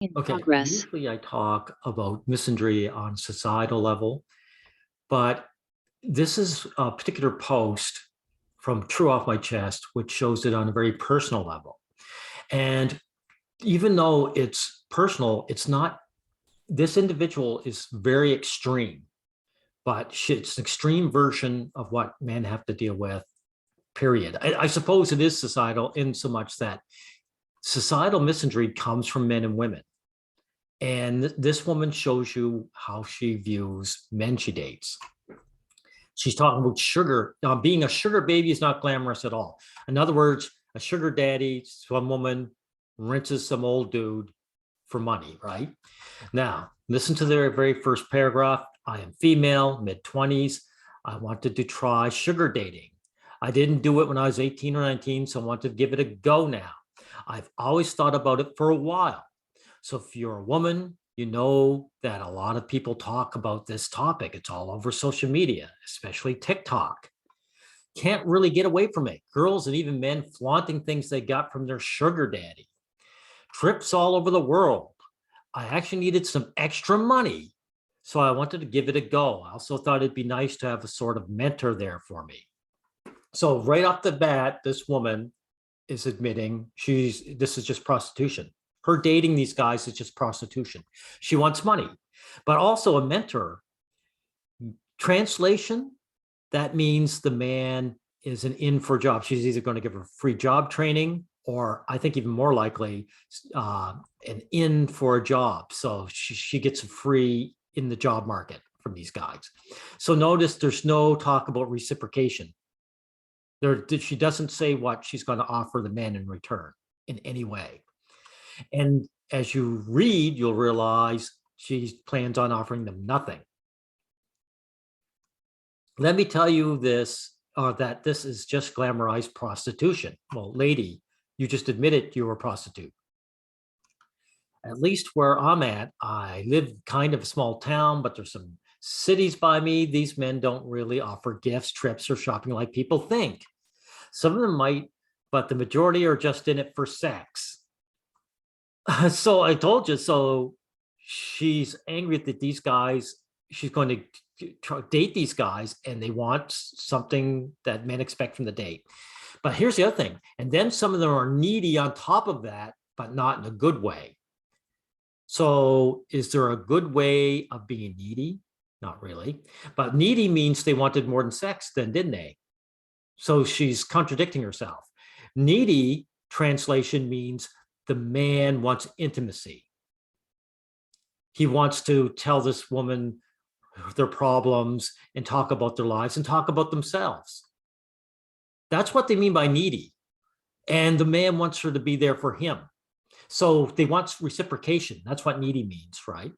In Okay, progress. usually I talk about misandry on societal level, but this is a particular post from True Off My Chest, which shows it on a very personal level. And even though it's personal, it's not, this individual is very extreme, but it's an extreme version of what men have to deal with, period. I suppose it is societal in so much that societal misandry comes from men and women. And this woman shows you how she views men she dates. She's talking about sugar. Being a sugar baby is not glamorous at all. In other words, a sugar daddy, some woman rinses some old dude for money, right? Now, listen to their very first paragraph. I am female, mid-20s. I wanted to try sugar dating. I didn't do it when I was 18 or 19, so I want to give it a go now. I've always thought about it for a while. So if you're a woman, you know that a lot of people talk about this topic. It's all over social media, especially TikTok. Can't really get away from it. Girls and even men flaunting things they got from their sugar daddy. Trips all over the world. I actually needed some extra money, so I wanted to give it a go. I also thought it'd be nice to have a sort of mentor there for me. So right off the bat, this woman is admitting this is just prostitution. Her dating these guys is just prostitution. She wants money, but also a mentor. Translation, that means the man is an in for a job. She's either going to give her free job training, or I think even more likely, an in for a job. So she gets a free in the job market from these guys. So notice there's no talk about reciprocation. She doesn't say what she's going to offer the man in return in any way. And as you read, you'll realize she plans on offering them nothing. Let me tell you this, that this is just glamorized prostitution. Well, lady, you just admitted you were a prostitute. At least where I'm at, I live kind of a small town, but there's some cities by me. These men don't really offer gifts, trips, or shopping like people think. Some of them might, but the majority are just in it for sex. So I told you, so she's angry that these guys, she's going to date these guys and they want something that men expect from the date. But here's the other thing. And then some of them are needy on top of that, but not in a good way. So is there a good way of being needy? Not really. But needy means they wanted more than sex then, didn't they? So she's contradicting herself. Needy translation means the man wants intimacy. He wants to tell this woman their problems and talk about their lives and talk about themselves. That's what they mean by needy. And the man wants her to be there for him. So they want reciprocation. That's what needy means, right?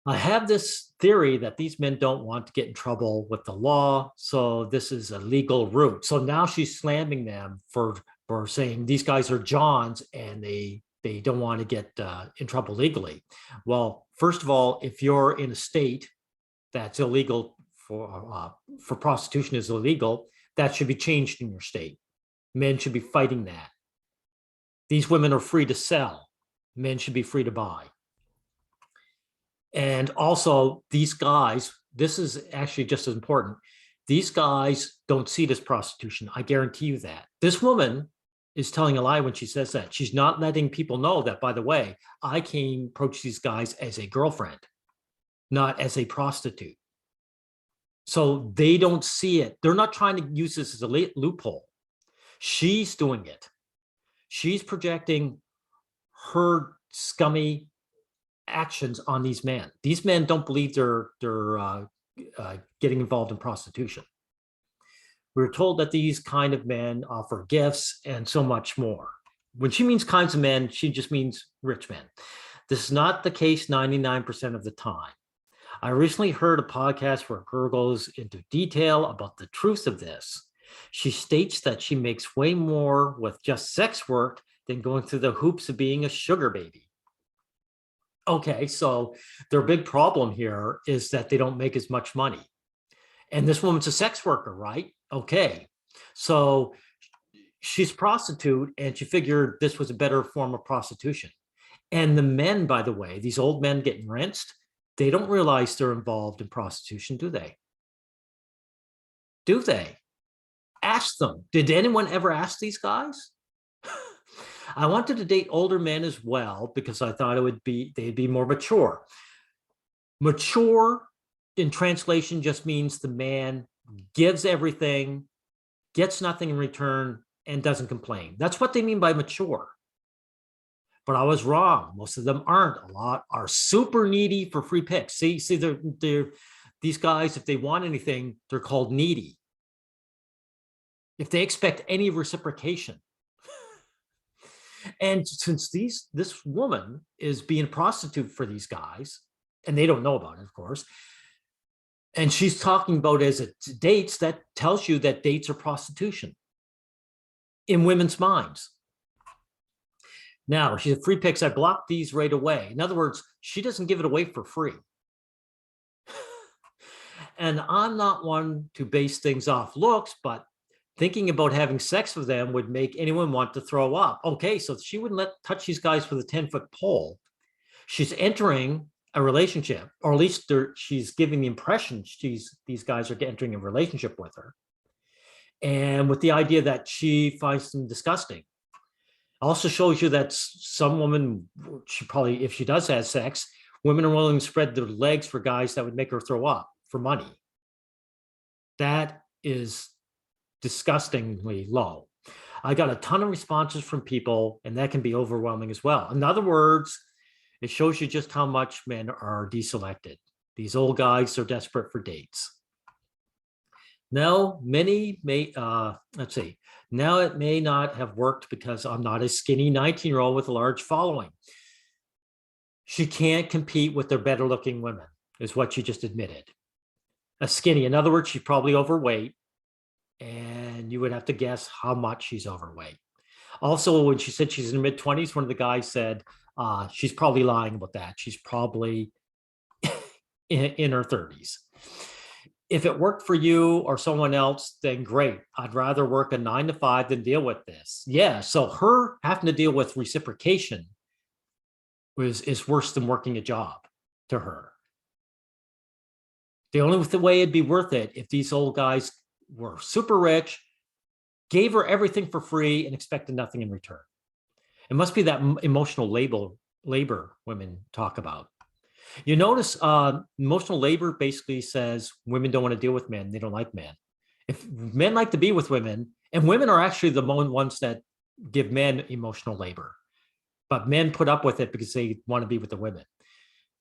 I have this theory that these men don't want to get in trouble with the law. So this is a legal route. So now she's slamming them for saying these guys are Johns and they don't want to get in trouble legally. Well, first of all, if you're in a state that's illegal for prostitution is illegal, that should be changed in your state. Men should be fighting that. These women are free to sell. Men should be free to buy. And also these guys, this is actually just as important. These guys don't see it as prostitution. I guarantee you that. This woman is telling a lie when she says that. She's not letting people know that, by the way, I came approach these guys as a girlfriend, not as a prostitute. So they don't see it. They're not trying to use this as a loophole. She's doing it. She's projecting her scummy actions on these men. These men don't believe they're getting involved in prostitution. We're told that these kind of men offer gifts and so much more. When she means kinds of men, she just means rich men. This is not the case 99% of the time. I recently heard a podcast where a girl goes into detail about the truth of this. She states that she makes way more with just sex work than going through the hoops of being a sugar baby. Okay, so their big problem here is that they don't make as much money. And this woman's a sex worker, right? Okay, so she's a prostitute and she figured this was a better form of prostitution. And the men, by the way, these old men getting rinsed, they don't realize they're involved in prostitution, do they? Do they? Ask them. Did anyone ever ask these guys? I wanted to date older men as well because I thought they'd be more mature. Mature in translation just means the man gives everything, gets nothing in return, and doesn't complain. That's what they mean by mature. But I was wrong. Most of them aren't. A lot are super needy for free picks. See, these guys, if they want anything, they're called needy. If they expect any reciprocation. And since this woman is being a prostitute for these guys, and they don't know about it, of course, and she's talking about as it dates, that tells you that dates are prostitution in women's minds. Now, she's a free picks. I blocked these right away. In other words, she doesn't give it away for free. And I'm not one to base things off looks, but thinking about having sex with them would make anyone want to throw up. Okay, so she wouldn't touch these guys with a 10-foot pole. She's entering a relationship, or at least she's giving the impression these guys are entering a relationship with her. And with the idea that she finds them disgusting. Also shows you that some woman, she probably, if she does have sex, women are willing to spread their legs for guys that would make her throw up for money. That is disgustingly low. I got a ton of responses from people, and that can be overwhelming as well. In other words, it shows you just how much men are deselected. These old guys are desperate for dates. Now, many may, let's see, now it may not have worked because I'm not a skinny 19-year-old with a large following. She can't compete with their better looking women, is what she just admitted. A skinny, in other words, she's probably overweight, and you would have to guess how much she's overweight. Also, when she said she's in her mid-20s, one of the guys said, she's probably lying about that. She's probably in her 30s. If it worked for you or someone else, then great. I'd rather work a 9 to 5 than deal with this. Yeah, so her having to deal with reciprocation is worse than working a job to her. The only way it'd be worth it if these old guys were super rich, gave her everything for free, and expected nothing in return. It must be that emotional labor women talk about. You notice emotional labor basically says women don't want to deal with men. They don't like men. If men like to be with women, and women are actually the ones that give men emotional labor, but men put up with it because they want to be with the women.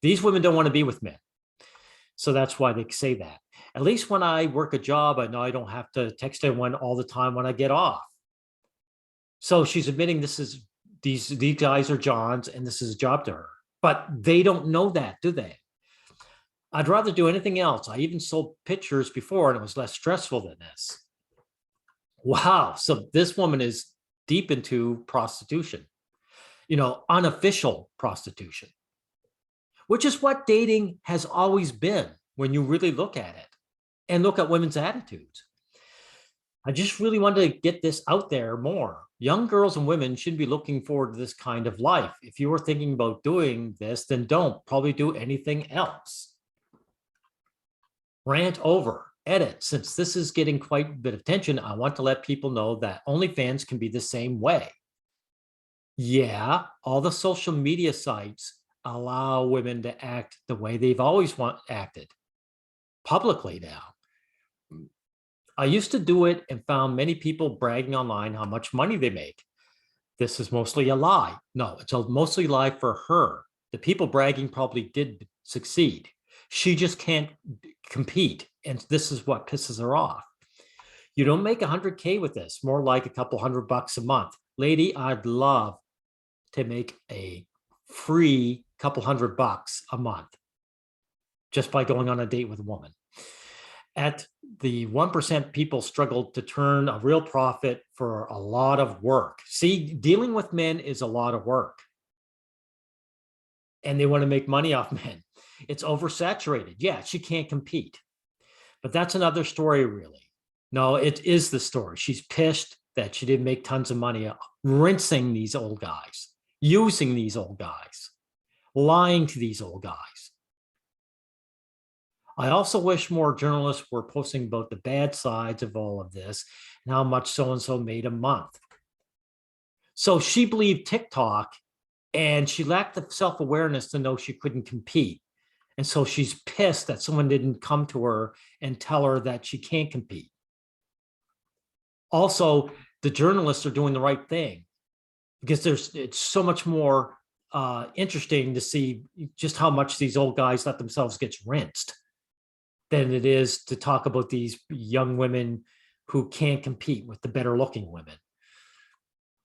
These women don't want to be with men. So that's why they say that. At least when I work a job, I know I don't have to text anyone all the time when I get off. So she's admitting these guys are John's and this is a job to her. But they don't know that, do they? I'd rather do anything else. I even sold pictures before and it was less stressful than this. Wow. So this woman is deep into prostitution, unofficial prostitution, which is what dating has always been when you really look at it and look at women's attitudes. I just really wanted to get this out there more. Young girls and women shouldn't be looking forward to this kind of life. If you were thinking about doing this, then don't probably do anything else. Rant over, edit. Since this is getting quite a bit of attention, I want to let people know that OnlyFans can be the same way. Yeah, all the social media sites allow women to act the way they've always acted, publicly now. I used to do it and found many people bragging online how much money they make. This is mostly a lie. No, it's mostly a lie for her. The people bragging probably did succeed. She just can't compete. And this is what pisses her off. You don't make 100K with this, more like a couple $100 a month. Lady, I'd love to make a free couple $100 a month just by going on a date with a woman. At the 1%, people struggle to turn a real profit for a lot of work. See, dealing with men is a lot of work. And they want to make money off men. It's oversaturated. Yeah, she can't compete. But that's another story, really. No, it is the story. She's pissed that she didn't make tons of money rinsing these old guys. using these old guys, lying to these old guys. I also wish more journalists were posting about the bad sides of all of this and how much so-and-so made a month. So she believed TikTok, and she lacked the self-awareness to know she couldn't compete. And so she's pissed that someone didn't come to her and tell her that she can't compete. Also, the journalists are doing the right thing, because it's so much more interesting to see just how much these old guys let themselves get rinsed than it is to talk about these young women who can't compete with the better looking women.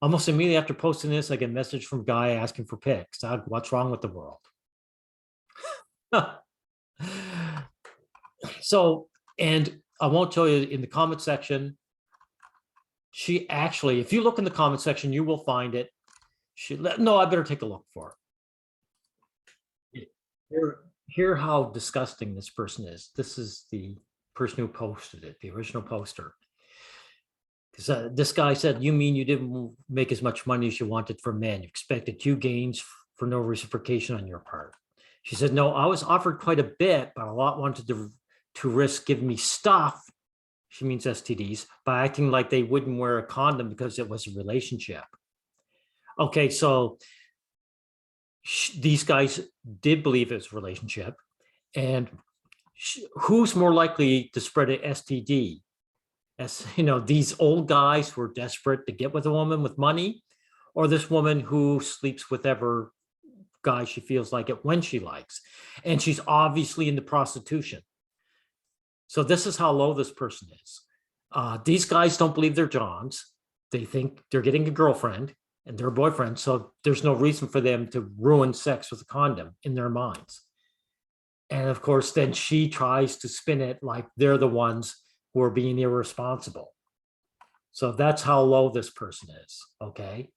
Almost immediately after posting this, I get a message from a guy asking for pics. What's wrong with the world? So, and I won't tell you, in the comment section, she actually, if you look in the comment section, you will find it. No, I better take a look for it. Hear how disgusting this person is. This is the person who posted it, the original poster. Because this guy said, you mean you didn't make as much money as you wanted from men? You expected 2 gains for no reciprocation on your part. She said, no, I was offered quite a bit, but a lot wanted to risk giving me stuff, she means STDs, by acting like they wouldn't wear a condom because it was a relationship. Okay, so these guys did believe it was a relationship. And who's more likely to spread an STD? As you know, these old guys who are desperate to get with a woman with money, or this woman who sleeps with whatever guy she feels like it when she likes. And she's obviously into prostitution. So this is how low this person is. These guys don't believe they're Johns. They think they're getting a girlfriend and their boyfriend. So there's no reason for them to ruin sex with a condom in their minds. And of course, then she tries to spin it like they're the ones who are being irresponsible. So that's how low this person is. Okay.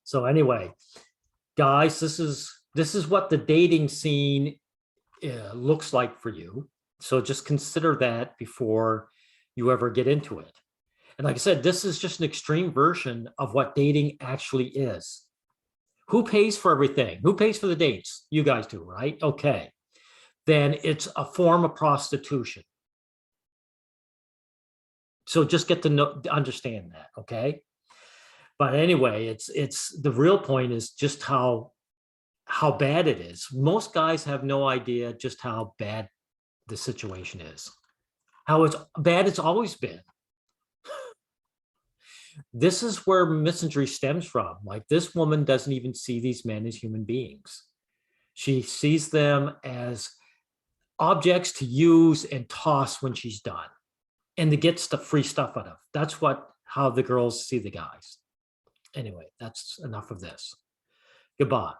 So anyway, guys, this is what the dating scene looks like for you. So just consider that before you ever get into it. And like I said, this is just an extreme version of what dating actually is. Who pays for everything? Who pays for the dates? You guys do, right? Okay. Then it's a form of prostitution. So just get to understand that, okay? But anyway, it's the real point is just how bad it is. Most guys have no idea just how bad the situation is, how bad it's always been. This is where misandry stems from. Like, this woman doesn't even see these men as human beings. She sees them as objects to use and toss when she's done, and to get free stuff out of. That's how the girls see the guys. Anyway, that's enough of this. Goodbye.